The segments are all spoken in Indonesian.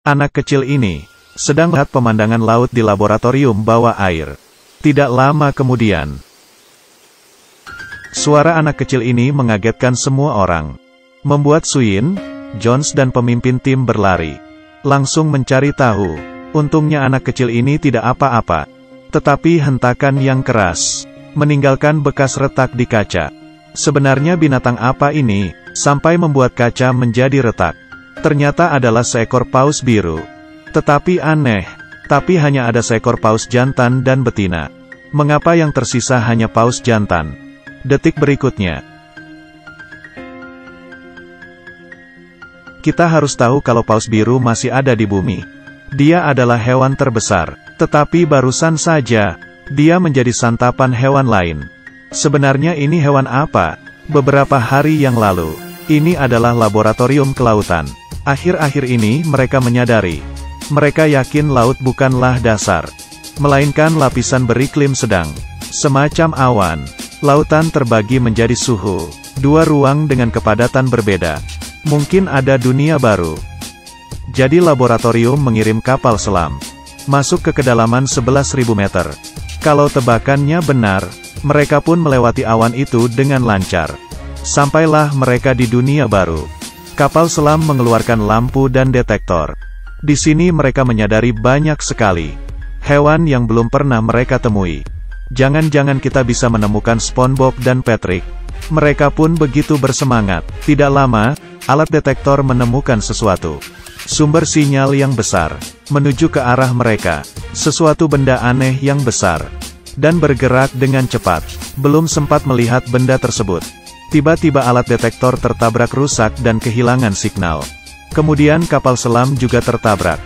Anak kecil ini sedang melihat pemandangan laut di laboratorium bawah air. Tidak lama kemudian, suara anak kecil ini mengagetkan semua orang, membuat Suyin, Jones dan pemimpin tim berlari, langsung mencari tahu. Untungnya anak kecil ini tidak apa-apa, tetapi hentakan yang keras meninggalkan bekas retak di kaca. Sebenarnya binatang apa ini, sampai membuat kaca menjadi retak? Ternyata adalah seekor paus biru. Tetapi aneh, tapi hanya ada seekor paus jantan dan betina. Mengapa yang tersisa hanya paus jantan? Detik berikutnya, kita harus tahu kalau paus biru masih ada di bumi. Dia adalah hewan terbesar, tetapi barusan saja dia menjadi santapan hewan lain. Sebenarnya ini hewan apa? Beberapa hari yang lalu, ini adalah laboratorium kelautan. Akhir-akhir ini mereka menyadari, mereka yakin laut bukanlah dasar, melainkan lapisan beriklim sedang, semacam awan. Lautan terbagi menjadi suhu, dua ruang dengan kepadatan berbeda. Mungkin ada dunia baru. Jadi laboratorium mengirim kapal selam masuk ke kedalaman 11.000 meter. Kalau tebakannya benar, mereka pun melewati awan itu dengan lancar. Sampailah mereka di dunia baru. Kapal selam mengeluarkan lampu dan detektor. Di sini mereka menyadari banyak sekali hewan yang belum pernah mereka temui. Jangan-jangan kita bisa menemukan SpongeBob dan Patrick. Mereka pun begitu bersemangat. Tidak lama, alat detektor menemukan sesuatu. Sumber sinyal yang besar menuju ke arah mereka. Sesuatu benda aneh yang besar dan bergerak dengan cepat. Belum sempat melihat benda tersebut, tiba-tiba alat detektor tertabrak rusak dan kehilangan signal. Kemudian kapal selam juga tertabrak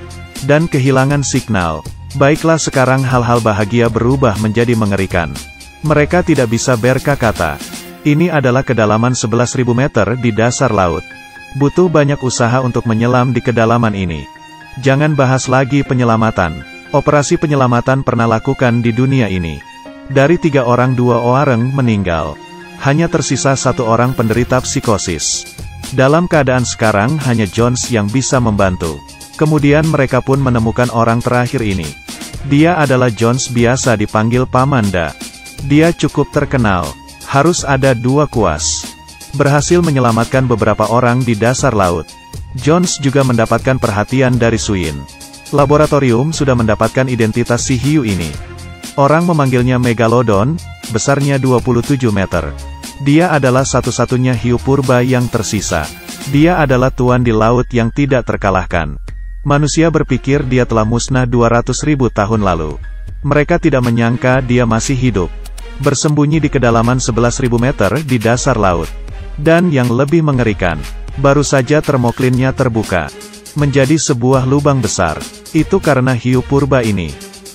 dan kehilangan signal. Baiklah, sekarang hal-hal bahagia berubah menjadi mengerikan. Mereka tidak bisa berkata-kata. Ini adalah kedalaman 11.000 meter di dasar laut. Butuh banyak usaha untuk menyelam di kedalaman ini. Jangan bahas lagi penyelamatan. Operasi penyelamatan pernah lakukan di dunia ini. Dari 3 orang 2 orang meninggal. Hanya tersisa 1 orang penderita psikosis. Dalam keadaan sekarang hanya Jones yang bisa membantu. Kemudian mereka pun menemukan orang terakhir ini. Dia adalah Jones, biasa dipanggil Pamanda. Dia cukup terkenal. Harus ada 2 kuas. Berhasil menyelamatkan beberapa orang di dasar laut. Jones juga mendapatkan perhatian dari Suyin. Laboratorium sudah mendapatkan identitas si hiu ini. Orang memanggilnya Megalodon, besarnya 27 meter. Dia adalah satu-satunya hiu purba yang tersisa. Dia adalah tuan di laut yang tidak terkalahkan. Manusia berpikir dia telah musnah 200.000 tahun lalu. Mereka tidak menyangka dia masih hidup, bersembunyi di kedalaman 11.000 meter di dasar laut. Dan yang lebih mengerikan, baru saja termoklinnya terbuka menjadi sebuah lubang besar. Itu karena hiu purba ini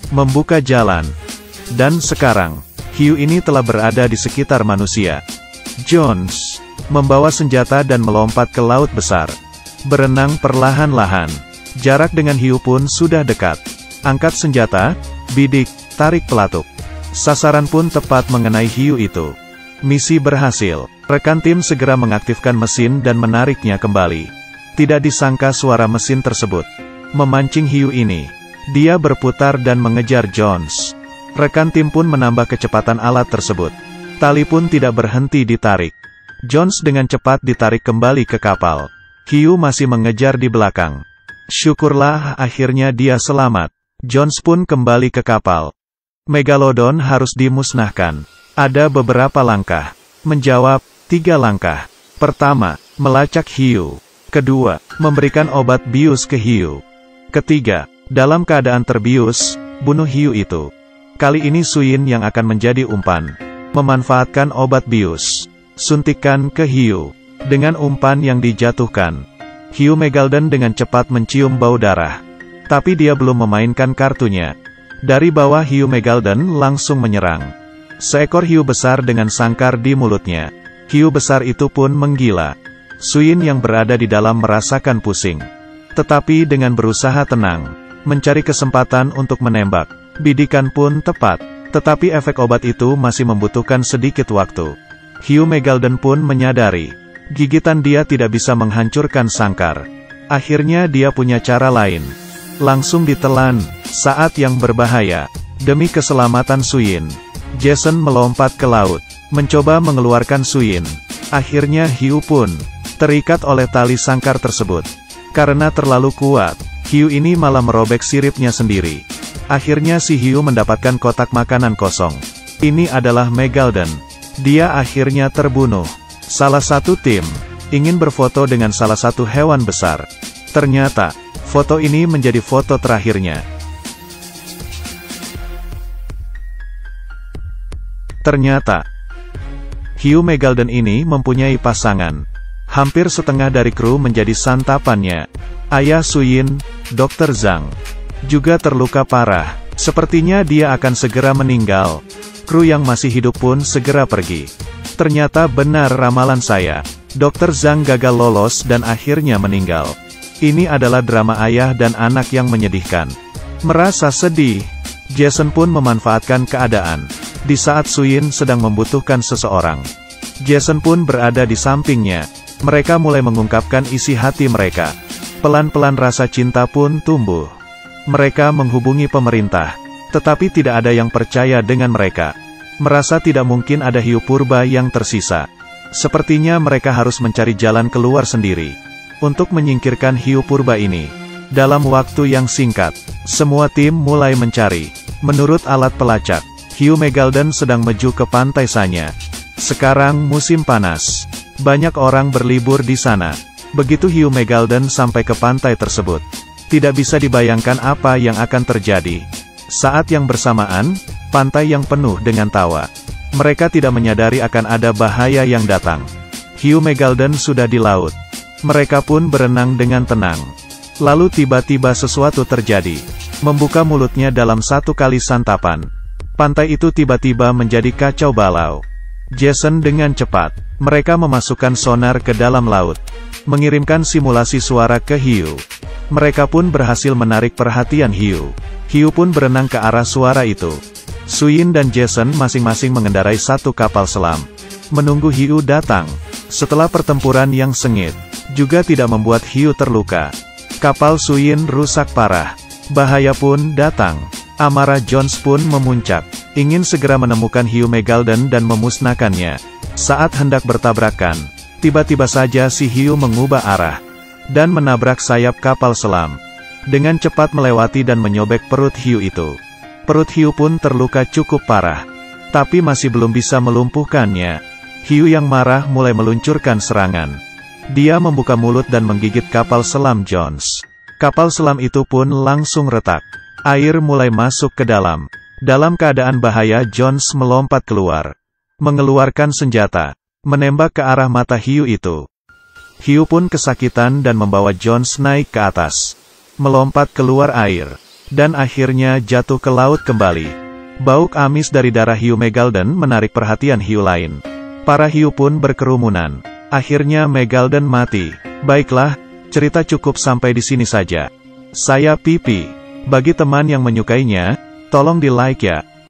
membuka jalan. Dan sekarang, hiu ini telah berada di sekitar manusia. Jones membawa senjata dan melompat ke laut besar. Berenang perlahan-lahan. Jarak dengan hiu pun sudah dekat. Angkat senjata, bidik, tarik pelatuk. Sasaran pun tepat mengenai hiu itu. Misi berhasil. Rekan tim segera mengaktifkan mesin dan menariknya kembali. Tidak disangka suara mesin tersebut memancing hiu ini. Dia berputar dan mengejar Jones. Rekan tim pun menambah kecepatan alat tersebut. Tali pun tidak berhenti ditarik. Jones dengan cepat ditarik kembali ke kapal. Hiu masih mengejar di belakang. Syukurlah akhirnya dia selamat. Jones pun kembali ke kapal. Megalodon harus dimusnahkan. Ada beberapa langkah. Menjawab, 3 langkah. Pertama, melacak hiu. Kedua, memberikan obat bius ke hiu. Ketiga, dalam keadaan terbius, bunuh hiu itu. Kali ini Suyin yang akan menjadi umpan. Memanfaatkan obat bius. Suntikan ke hiu. Dengan umpan yang dijatuhkan, hiu Megalodon dengan cepat mencium bau darah. Tapi dia belum memainkan kartunya. Dari bawah hiu Megalodon langsung menyerang. Seekor hiu besar dengan sangkar di mulutnya. Hiu besar itu pun menggila. Suyin yang berada di dalam merasakan pusing. Tetapi dengan berusaha tenang, mencari kesempatan untuk menembak. Bidikan pun tepat. Tetapi efek obat itu masih membutuhkan sedikit waktu. Hiu Megalodon pun menyadari, gigitan dia tidak bisa menghancurkan sangkar. Akhirnya dia punya cara lain. Langsung ditelan, saat yang berbahaya. Demi keselamatan Suyin, Jason melompat ke laut, mencoba mengeluarkan Suyin. Akhirnya hiu pun terikat oleh tali sangkar tersebut. Karena terlalu kuat, hiu ini malah merobek siripnya sendiri. Akhirnya si hiu mendapatkan kotak makanan kosong. Ini adalah Megalodon. Dia akhirnya terbunuh. Salah satu tim ingin berfoto dengan salah satu hewan besar. Ternyata, foto ini menjadi foto terakhirnya. Ternyata, hiu Megalodon ini mempunyai pasangan. Hampir setengah dari kru menjadi santapannya. Ayah Suyin, Dr. Zhang, juga terluka parah. Sepertinya dia akan segera meninggal. Kru yang masih hidup pun segera pergi. Ternyata benar ramalan saya. Dr. Zhang gagal lolos dan akhirnya meninggal. Ini adalah drama ayah dan anak yang menyedihkan. Merasa sedih, Jason pun memanfaatkan keadaan. Di saat Suyin sedang membutuhkan seseorang, Jason pun berada di sampingnya. Mereka mulai mengungkapkan isi hati mereka. Pelan-pelan rasa cinta pun tumbuh. Mereka menghubungi pemerintah, tetapi tidak ada yang percaya dengan mereka. Merasa tidak mungkin ada hiu purba yang tersisa. Sepertinya mereka harus mencari jalan keluar sendiri untuk menyingkirkan hiu purba ini. Dalam waktu yang singkat, semua tim mulai mencari. Menurut alat pelacak, hiu Megalodon sedang menuju ke pantai Sanya. Sekarang musim panas. Banyak orang berlibur di sana. Begitu hiu Megalodon sampai ke pantai tersebut, tidak bisa dibayangkan apa yang akan terjadi. Saat yang bersamaan, pantai yang penuh dengan tawa. Mereka tidak menyadari akan ada bahaya yang datang. Hiu Megalodon sudah di laut. Mereka pun berenang dengan tenang. Lalu tiba-tiba sesuatu terjadi. Membuka mulutnya dalam satu kali santapan. Pantai itu tiba-tiba menjadi kacau balau. Jason dengan cepat, mereka memasukkan sonar ke dalam laut, mengirimkan simulasi suara ke hiu. Mereka pun berhasil menarik perhatian hiu. Hiu pun berenang ke arah suara itu. Suyin dan Jason masing-masing mengendarai satu kapal selam, menunggu hiu datang. Setelah pertempuran yang sengit, juga tidak membuat hiu terluka. Kapal Suyin rusak parah. Bahaya pun datang. Amarah Jones pun memuncak, ingin segera menemukan hiu Megalodon dan memusnahkannya. Saat hendak bertabrakan, tiba-tiba saja si hiu mengubah arah, dan menabrak sayap kapal selam. Dengan cepat melewati dan menyobek perut hiu itu. Perut hiu pun terluka cukup parah, tapi masih belum bisa melumpuhkannya. Hiu yang marah mulai meluncurkan serangan. Dia membuka mulut dan menggigit kapal selam Jones. Kapal selam itu pun langsung retak. Air mulai masuk ke dalam. Dalam keadaan bahaya, Jones melompat keluar, mengeluarkan senjata, menembak ke arah mata hiu itu. Hiu pun kesakitan dan membawa Jones naik ke atas, melompat keluar air, dan akhirnya jatuh ke laut kembali. Bau amis dari darah hiu Megalodon menarik perhatian hiu lain. Para hiu pun berkerumunan. Akhirnya Megalodon mati. Baiklah, cerita cukup sampai di sini saja. Saya Pipi. Bagi teman yang menyukainya, tolong di like ya.